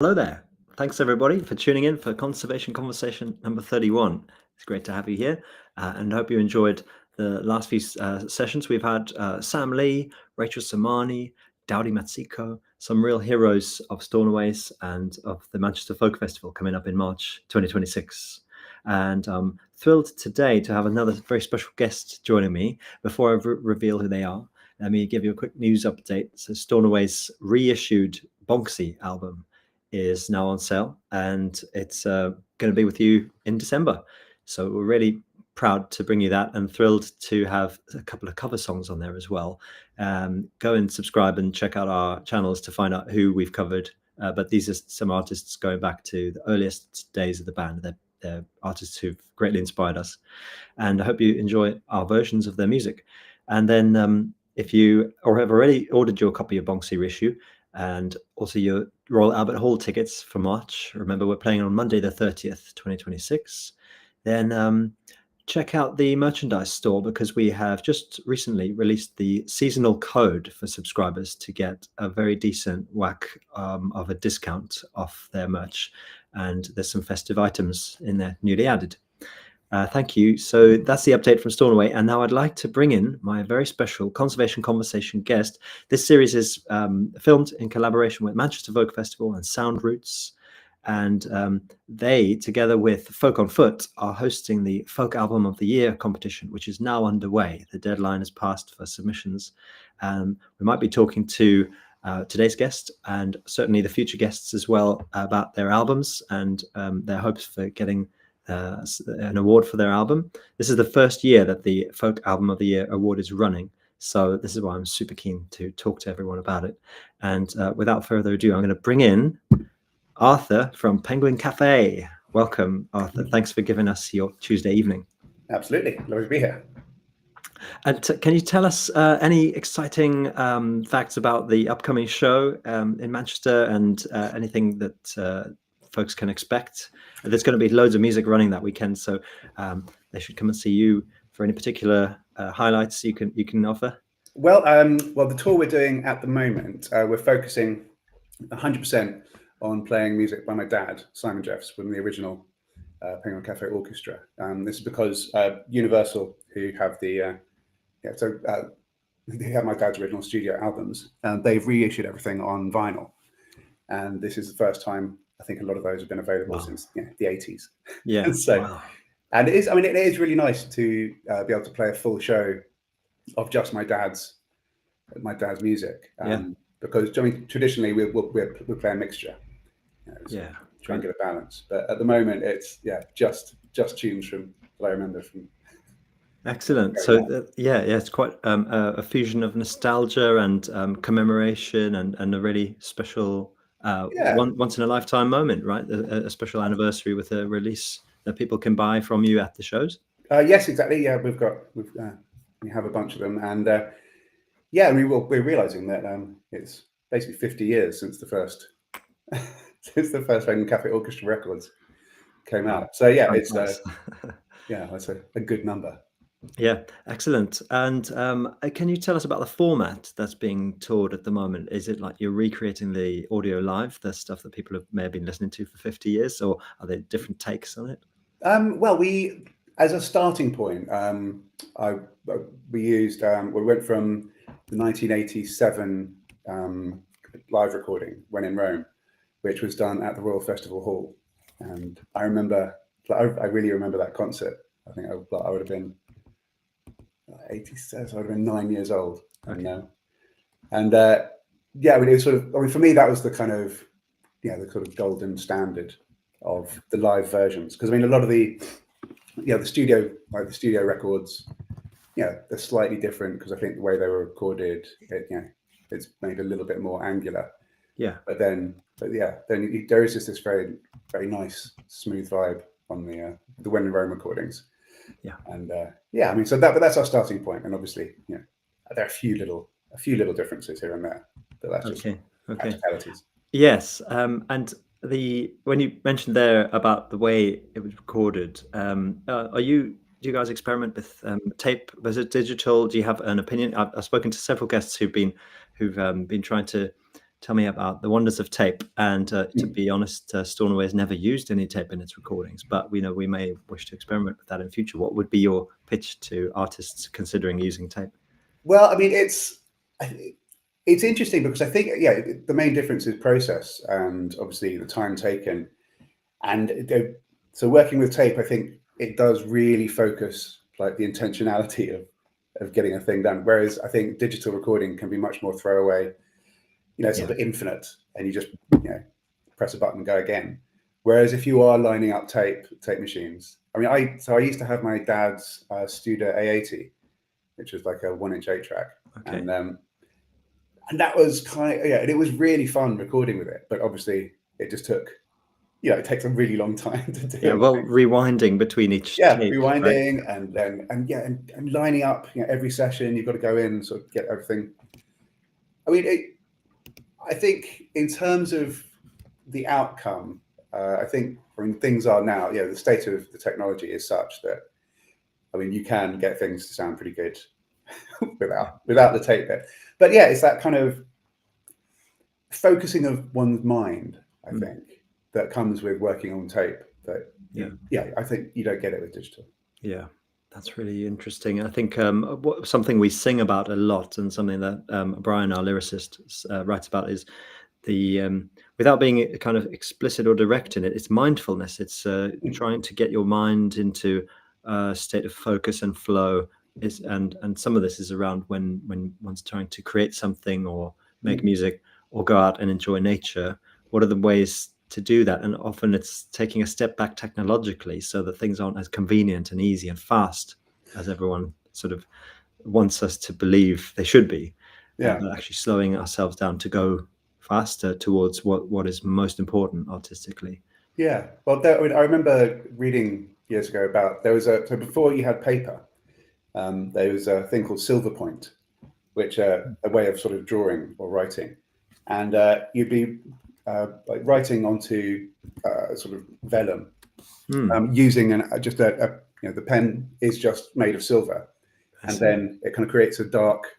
Hello there. Thanks everybody for tuning in for Conservation Conversation number 31. It's great to have you here and I hope you enjoyed the last few sessions. We've had Sam Lee, Rachel Samani, Dowdy Matsiko, some real heroes of Stornoways and of the Manchester Folk Festival coming up in March 2026. And I'm thrilled today to have another very special guest joining me. Before I reveal who they are, let me give you a quick news update. So Stornoway's reissued Bonksy album is now on sale and it's going to be with you in December. So we're really proud to bring you that and thrilled to have a couple of cover songs on there as well. Go and subscribe and check out our channels to find out who we've covered. But these are some artists going back to the earliest days of the band. They're artists who've greatly inspired us. And I hope you enjoy our versions of their music. And then if you have already ordered your copy of Bonksy reissue, and also your Royal Albert Hall tickets for March. Remember, we're playing on Monday the 30th, 2026. Then check out the merchandise store because we have just recently released the seasonal code for subscribers to get a very decent whack of a discount off their merch. And there's some festive items in there newly added. Thank you. So that's the update from Stornoway. And now I'd like to bring in my very special Conservation Conversation guest. This series is filmed in collaboration with Manchester Folk Festival and Sound Roots. And they, together with Folk on Foot, are hosting the Folk Album of the Year competition, which is now underway. The deadline has passed for submissions. We might be talking to today's guest and certainly the future guests as well about their albums and their hopes for getting an award for their album. This is the first year that the Folk Album of the Year award is running. So this is why I'm super keen to talk to everyone about it. And without further ado, I'm going to bring in Arthur from Penguin Cafe. Welcome, Arthur. Thanks for giving us your Tuesday evening. Absolutely. Lovely to be here. And can you tell us any exciting facts about the upcoming show in Manchester and anything that folks can expect? There's going to be loads of music running that weekend, so they should come and see you for any particular highlights you can offer. Well, the tour we're doing at the moment, we're focusing 100% on playing music by my dad, Simon Jeffs, from the original Penguin Cafe Orchestra. This is because Universal, who have they have my dad's original studio albums, and they've reissued everything on vinyl. And this is the first time I think a lot of those have been available since the 80s. Yeah. And so, and it is really nice to be able to play a full show of just my dad's music. Because traditionally we play a mixture. Try and get a balance. But at the moment it's just tunes from that I remember from. Excellent. So it's quite a fusion of nostalgia and commemoration and a really special once in a lifetime moment, right? A special anniversary with a release that people can buy from you at the shows. Yes, exactly. Yeah, we have a bunch of them, and we're realizing that it's basically 50 years since the first Penguin Cafe Orchestra records came out. So it's that's a good number. Yeah, excellent. And can you tell us about the format that's being toured at the moment? Is it like you're recreating the audio live, the stuff that people may have been listening to for 50 years, or are there different takes on it? Well, we, as a starting point, we went from the 1987 live recording, When in Rome, which was done at the Royal Festival Hall. And I really remember that concert. I think I would have been 87, so I would have been 9 years old. Okay. It was sort of, for me, that was the kind of, the sort of golden standard of the live versions. Because a lot of the studio records, they're slightly different because I think the way they were recorded, it's made a little bit more angular. Yeah. But then there is just this very, very nice, smooth vibe on the When in Rome recordings. Yeah. And but that's our starting point. And obviously, there are a few little differences here and there. But that's just practicalities. Yes. And when you mentioned there about the way it was recorded, do you guys experiment with tape? Was it digital? Do you have an opinion? I've spoken to several guests who've been trying to tell me about the wonders of tape. And to be honest, Stornoway has never used any tape in its recordings, but we know we may wish to experiment with that in future. What would be your pitch to artists considering using tape? Well, I mean, it's interesting because I think, yeah, the main difference is process and obviously the time taken. And so working with tape, I think it does really focus like the intentionality of getting a thing done. Whereas I think digital recording can be much more throwaway, sort of infinite, and you just, press a button and go again. Whereas if you are lining up tape machines, I mean, I used to have my dad's Studer A80, which was like a 1-inch 8-track. Okay. And that was and it was really fun recording with it. But obviously it just took, it takes a really long time to do. Yeah, well, rewinding between each tape, rewinding, right? and lining up, every session you've got to go in and sort of get everything. I mean, I think in terms of the outcome, I think when things are now, the state of the technology is such that, I mean, you can get things to sound pretty good without the tape bit. But yeah, it's that kind of focusing of one's mind, I think, that comes with working on tape. That I think you don't get it with digital. Yeah, that's really interesting. I think something we sing about a lot, and something that Brian, our lyricist, writes about, is the without being kind of explicit or direct in it, it's mindfulness. It's trying to get your mind into a state of focus and flow. And some of this is around when one's trying to create something or make music or go out and enjoy nature. What are the ways to do that? And often it's taking a step back technologically so that things aren't as convenient and easy and fast as everyone sort of wants us to believe they should be. But actually slowing ourselves down to go faster towards what is most important artistically. Yeah, well, I remember reading years ago about so before you had paper, there was a thing called Silverpoint, which a way of sort of drawing or writing, and you'd be like writing onto sort of vellum using the pen is just made of silver, and then it kind of creates a dark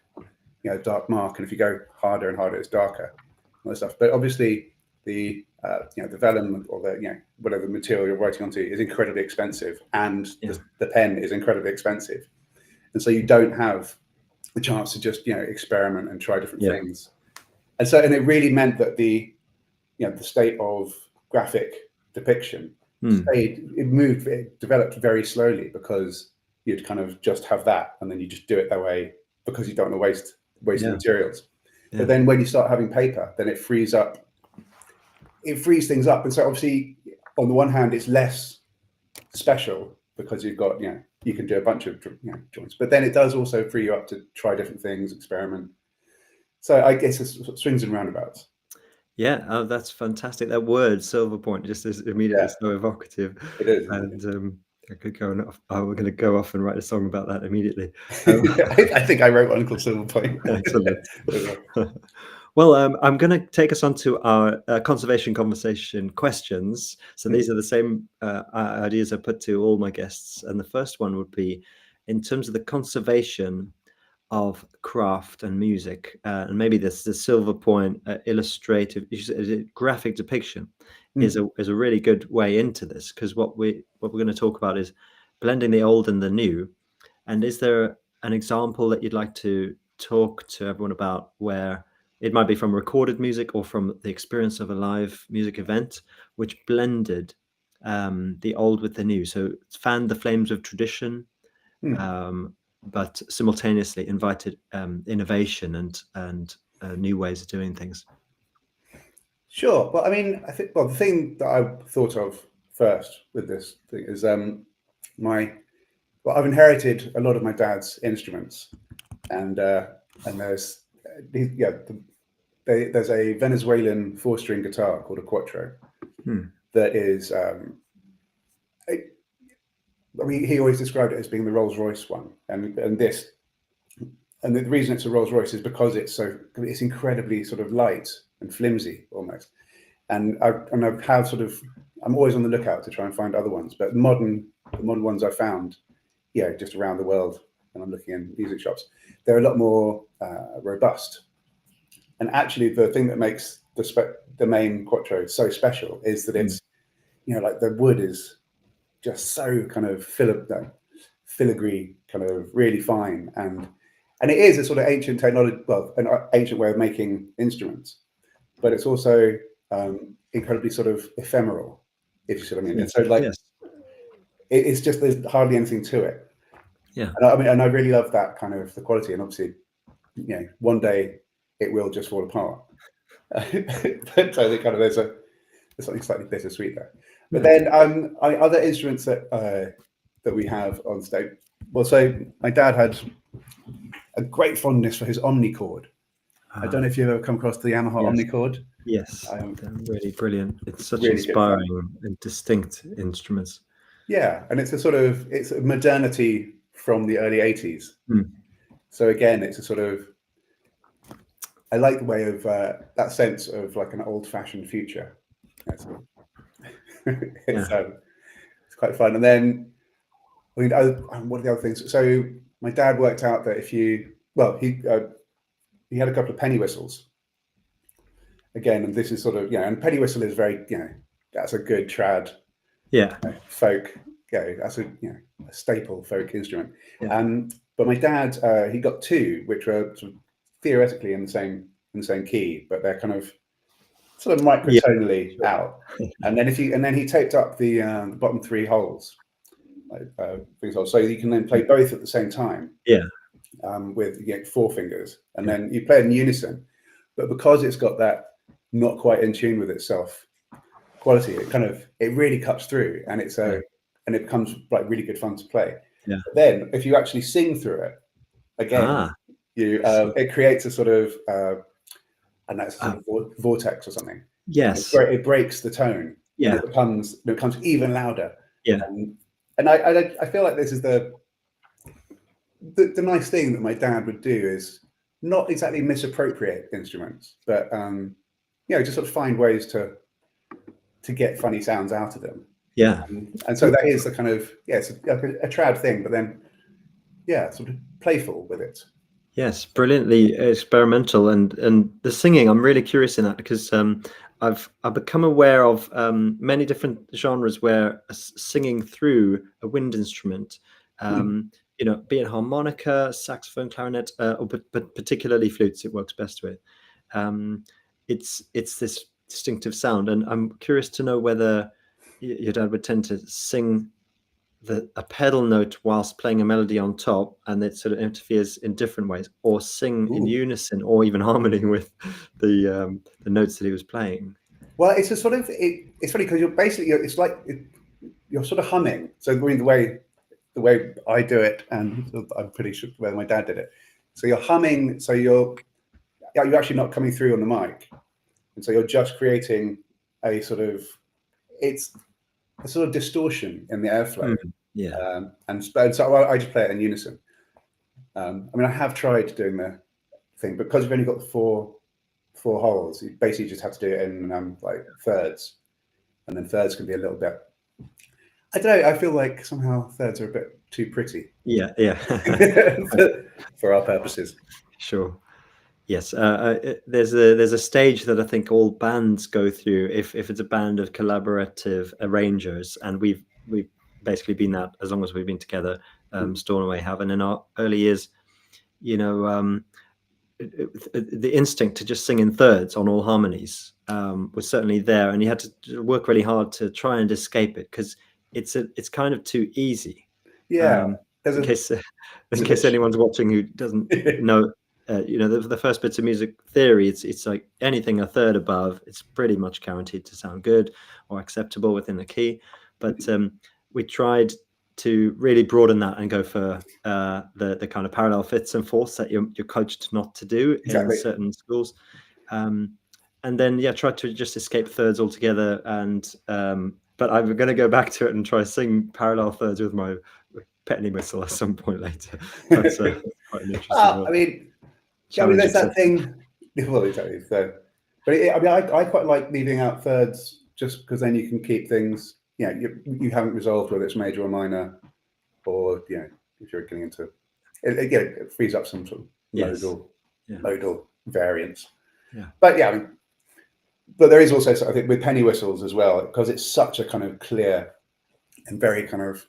mark, and if you go harder and harder, it's darker, all that stuff. But obviously the vellum or whatever material you're writing onto is incredibly expensive, and the pen is incredibly expensive. And so you don't have the chance to just, experiment and try different things. And it really meant that the state of graphic depiction it developed very slowly, because you'd kind of just have that, and then you just do it that way because you don't want to waste materials. But then when you start having paper, then it frees things up. And so obviously on the one hand, it's less special because you've got, you can do a bunch of joints, but then it does also free you up to try different things, experiment. So I guess it's swings and roundabouts. Yeah, that's fantastic. That word Silverpoint just is immediately so evocative. It is. And I could go off. We're going to go off and write a song about that immediately. I think I wrote one called Silverpoint. Excellent. Well, I'm going to take us on to our conservation conversation questions. So these are the same ideas I put to all my guests. And the first one would be, in terms of the conservation of craft and music, and maybe the Silverpoint illustrative graphic depiction is a really good way into this, because what we're going to talk about is blending the old and the new. And is there an example that you'd like to talk to everyone about, where it might be from recorded music or from the experience of a live music event, which blended the old with the new? So it's fanned the flames of tradition, but simultaneously invited innovation and new ways of doing things. Sure. Well, I mean, I think the thing that I thought of first with this thing is I've inherited a lot of my dad's instruments, and there's there's a Venezuelan 4-string guitar called a Quattro that is he always described it as being the Rolls-Royce one, and the reason it's a Rolls-Royce is because it's incredibly sort of light and flimsy almost, and I'm always on the lookout to try and find other ones, but the modern ones I found just around the world, and I'm looking in music shops, they're a lot more robust. And actually, the thing that makes the main quattro so special is that it's, like the wood is just so kind of filigree, kind of really fine, and it is a sort of ancient technology, well, an ancient way of making instruments, but it's also incredibly sort of ephemeral, if you see what I mean. And so, like, it's just, there's hardly anything to it. Yeah. And I really love that kind of the quality, and obviously, one day it will just fall apart. But so there's something slightly bittersweet there. But then other instruments that we have on stage. Well, so my dad had a great fondness for his omnichord. I don't know if you've ever come across the Yamaha omnichord. Yes, they're really brilliant. It's such really inspiring and distinct instruments. Yeah, and it's a modernity from the early 80s. So again, it's a sort of, I like the way of that sense of like an old-fashioned future. It's quite fun. And then, I mean, what are the other things? So my dad worked out that he had a couple of penny whistles. Again, and this is sort of, and penny whistle is very, that's a good trad, folk, that's a staple folk instrument. But my dad, he got two, which were sort of theoretically in the same key, but they're kind of sort of microtonally out. And then he taped up the bottom three holes, so you can then play both at the same time. With 4 fingers, and then you play in unison. But because it's got that not quite in tune with itself quality, it really cuts through, and and it becomes like really good fun to play. But then if you actually sing through it again, it creates a sort of and that's a sort of vortex or something. Yes, it breaks the tone. And it becomes even louder. And I feel like this is the nice thing that my dad would do is not exactly misappropriate instruments, but just sort of find ways to get funny sounds out of them. And so that is the kind of it's a trad thing, but then sort of playful with it. Yes, brilliantly experimental, and the singing, I'm really curious in that, because I've become aware of many different genres where singing through a wind instrument, be it harmonica, saxophone, clarinet, but particularly flutes, it works best with. It's this distinctive sound, and I'm curious to know whether your dad would tend to sing a pedal note whilst playing a melody on top, and it sort of interferes in different ways, or sing in unison or even harmony with the notes that he was playing. Well, it's a sort of it's funny because it's like you're sort of humming. So the way I do it, and I'm pretty sure whether my dad did it. So you're humming. So you're actually not coming through on the mic, and so you're just creating a sort of distortion in the airflow. And so I just play it in unison. I mean, I have tried doing the thing, but because you've only got the four holes, you basically just have to do it in like thirds, and then thirds can be a little bit. I don't know. I feel like somehow thirds are a bit too pretty. For our purposes. Sure. Yes. There's a stage that I think all bands go through if it's a band of collaborative arrangers, and we've basically been that as long as we've been together. Stornoway have, and in our early years, the instinct to just sing in thirds on all harmonies was certainly there, and you had to work really hard to try and escape it, because it's kind of too easy. In case anyone's watching who doesn't know, the first bits of music theory, it's like anything a third above, it's pretty much guaranteed to sound good or acceptable within the key. But we tried to really broaden that and go for the kind of parallel fifths and fourths that you're coached not to do in certain schools. And then try to just escape thirds altogether. And but I'm going to go back to it and try to sing parallel thirds with my penny whistle at some point later. That's quite an interesting one. I mean, there's that thing. Well, exactly. So, but I quite like leaving out thirds, just because then you can keep things. You haven't resolved whether it's major or minor, or if you're getting into it frees up some sort of modal variance. But yeah, I mean, but there is also, I think, with penny whistles as well, because it's such a kind of clear and very kind of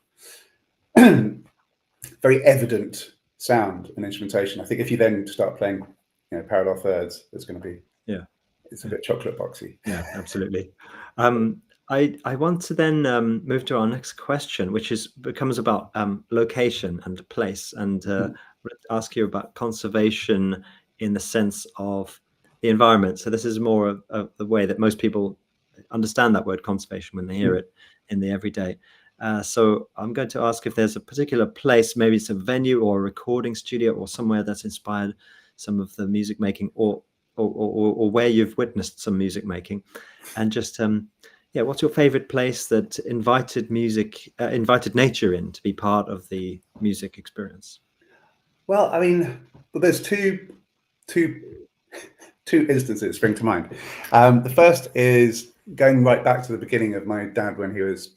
very evident sound and instrumentation. I think if you then start playing, parallel thirds, it's going to be, it's a bit chocolate boxy. Yeah, absolutely. I want to then move to our next question, which becomes about location and place, and ask you about conservation in the sense of the environment. So this is more of the way that most people understand that word conservation when they hear it in the everyday. So I'm going to ask if there's a particular place, maybe it's a venue or a recording studio or somewhere that's inspired some of the music making, or where you've witnessed some music making, and just what's your favorite place that invited nature in to be part of the music experience? Well, I mean, there's two instances spring to mind. The first is going right back to the beginning of my dad when he was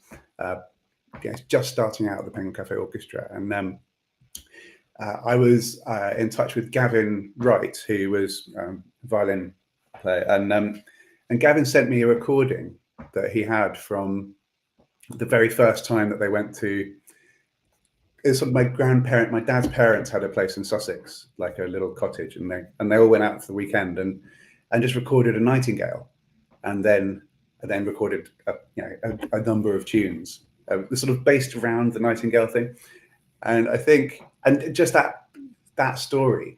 just starting out at the Penguin Cafe Orchestra, and I was in touch with Gavin Wright, who was violin player, and Gavin sent me a recording that he had from the very first time that they went to. It's sort of my dad's parents had a place in Sussex, like a little cottage, and they all went out for the weekend and just recorded a nightingale, and then recorded a number of tunes, sort of based around the nightingale thing. And I think, and just that story,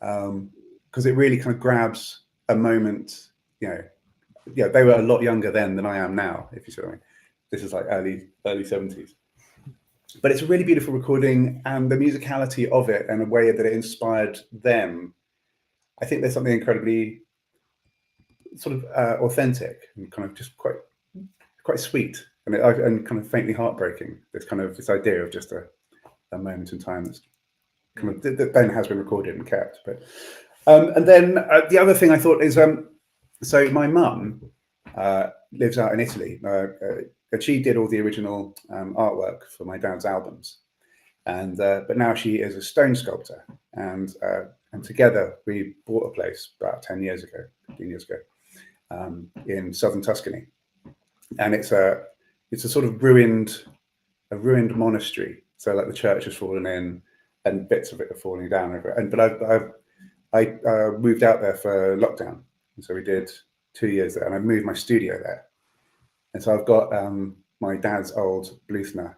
because it really kind of grabs a moment. They were a lot younger then than I am now, if you see what I mean. This is like early 70s. But it's a really beautiful recording, and the musicality of it and the way that it inspired them, I think there's something incredibly sort of authentic and kind of just quite sweet and kind of faintly heartbreaking. This idea of just a moment in time that's kind of that then has been recorded and kept. But and then the other thing I thought is so my mum lives out in Italy. And she did all the original artwork for my dad's albums, and but now she is a stone sculptor, and together we bought a place about 15 years ago, in southern Tuscany, and it's a sort of ruined monastery. So like the church has fallen in, and bits of it are falling down over it. But I moved out there for lockdown, and so we did 2 years there, and I moved my studio there. And so I've got my dad's old Bluthner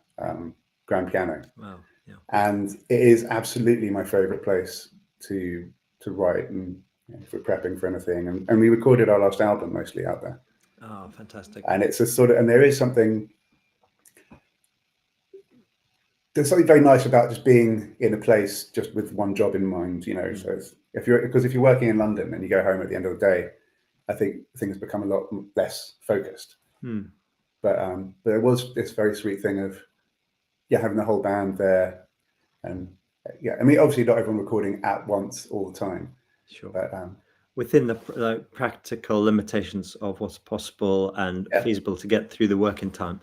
grand piano. Wow. Yeah. And it is absolutely my favorite place to write and for prepping for anything. And we recorded our last album mostly out there. Oh, fantastic. And it's a sort of, and there's something very nice about just being in a place just with one job in mind, So if you're working in London and you go home at the end of the day, I think things become a lot less focused. But there was this very sweet thing of having the whole band there, and I mean, obviously not everyone recording at once all the time. Sure. But within the practical limitations of what's possible and feasible to get through the working time,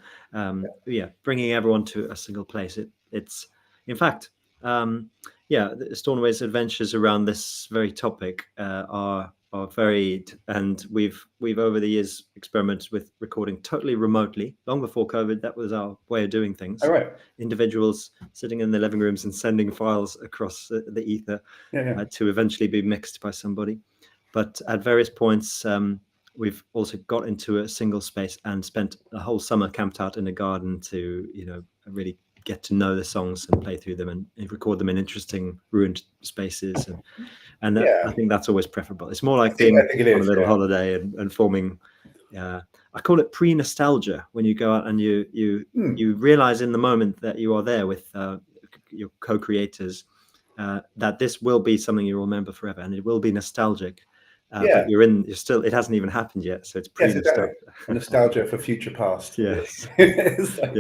bringing everyone to a single place. It's in fact, Stornoway's adventures around this very topic are varied, and we've over the years experimented with recording totally remotely. Long before COVID, that was our way of doing things. All right. Individuals sitting in their living rooms and sending files across the ether to eventually be mixed by somebody. But at various points, we've also got into a single space and spent a whole summer camped out in a garden to really get to know the songs and play through them and record them in interesting ruined spaces, and I think that's always preferable. It's more like being on a little holiday and forming. I call it pre-nostalgia, when you go out and you realize in the moment that you are there with your co-creators, that this will be something you'll remember forever, and it will be nostalgic. But you're still, it hasn't even happened yet, so it's pre-nostalgia. Nostalgia for future past. Yes. Like,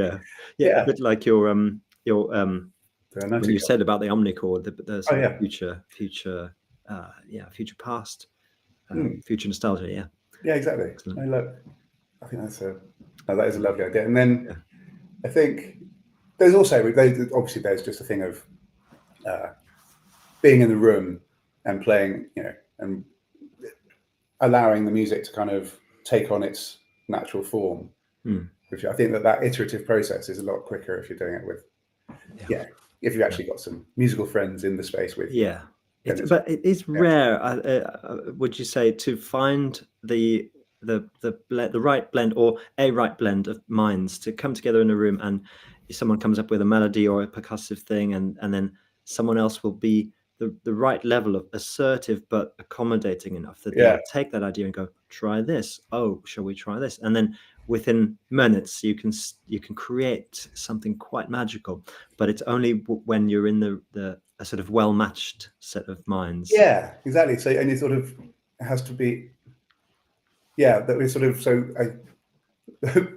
a bit like your when you said about the omnichord, the sort of future past, future nostalgia. Yeah, exactly. I think that is a lovely idea. And then I think there's also obviously there's just a thing of being in the room and playing, and allowing the music to kind of take on its natural form. Which I think that iterative process is a lot quicker if you're doing it with, if you've actually got some musical friends in the space with you. But it is rare, would you say, to find the right blend, or a right blend of minds to come together in a room, and someone comes up with a melody or a percussive thing, and then someone else will be the right level of assertive but accommodating enough that they'll take that idea and go, try this. Oh, shall we try this? And then within minutes you can create something quite magical. But it's only when you're in a sort of well-matched set of minds. Yeah, exactly. So, and it sort of has to be, that we sort of, so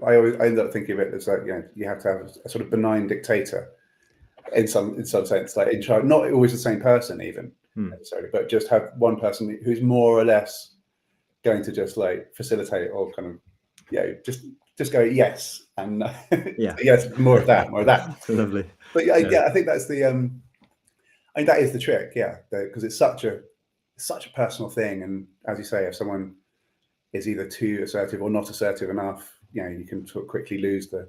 I end up thinking of it as like, you have to have a sort of benign dictator in some sense, like in charge, not always the same person even necessarily, but just have one person who's more or less going to just like facilitate, or kind of just go yes, and yes, more of that. Lovely. But I think that's the I mean, that is the trick, because it's such a personal thing, and as you say, if someone is either too assertive or not assertive enough, you can sort of quickly lose the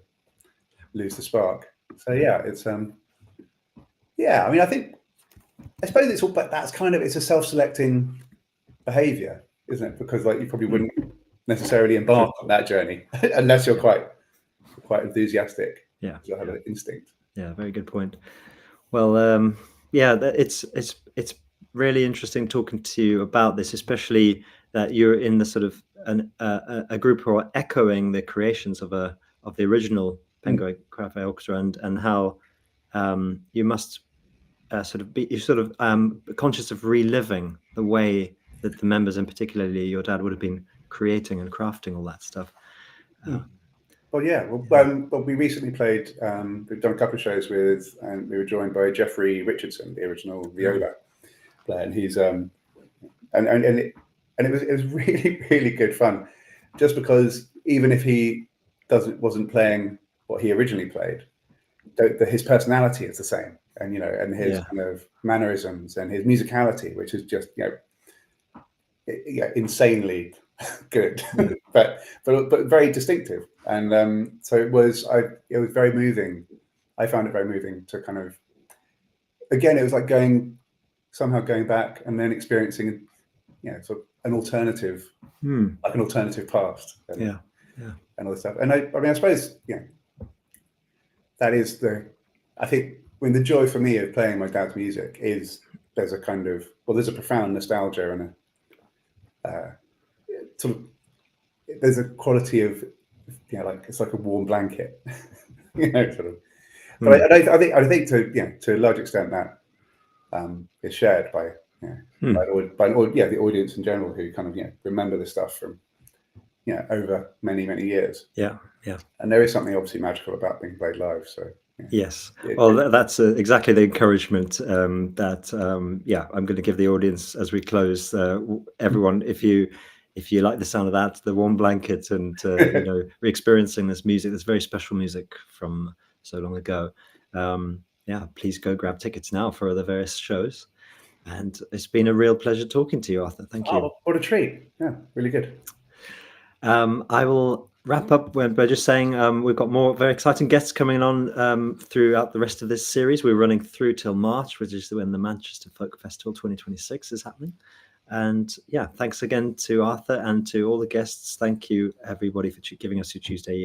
spark. So it's I mean, I suppose it's all, but that's kind of, it's a self-selecting behavior, isn't it? Because like you probably wouldn't necessarily embark on that journey unless you're quite enthusiastic. You'll have an instinct. Very good point. Well, it's really interesting talking to you about this, especially that you're in the sort of a group who are echoing the creations of the original Penguin Cafe Orchestra, and how you must you're sort of conscious of reliving the way that the members, and particularly your dad, would have been creating and crafting all that stuff. Well, we recently played, we've done a couple of shows with, and we were joined by Jeffrey Richardson, the original viola player, and he's and it was really, really good fun, just because even if he wasn't playing what he originally played, his personality is the same, and and his kind of mannerisms and his musicality, which is just insanely good, but very distinctive. And so it was very moving. I found it very moving to kind of, again, it was like going back and then experiencing sort of an alternative, like an alternative past, and all this stuff. And I mean, I suppose that is I think when the joy for me of playing my dad's music is there's a profound nostalgia and there's a quality of like it's like a warm blanket, sort of. But I think to a large extent that is shared by the audience in general, who kind of remember the stuff from over many years. And there is something obviously magical about being played live. So yes, well, that's exactly the encouragement that I'm going to give the audience as we close. Everyone, if you like the sound of that, the warm blanket, and re-experiencing this music, this very special music from so long ago, please go grab tickets now for the various shows. And it's been a real pleasure talking to you, Arthur. Thank you. What a treat. Yeah, really good. I will wrap up by just saying we've got more very exciting guests coming on throughout the rest of this series. We're running through till March, which is when the Manchester Folk Festival 2026 is happening. And thanks again to Arthur and to all the guests. Thank you, everybody, for giving us your Tuesday evening.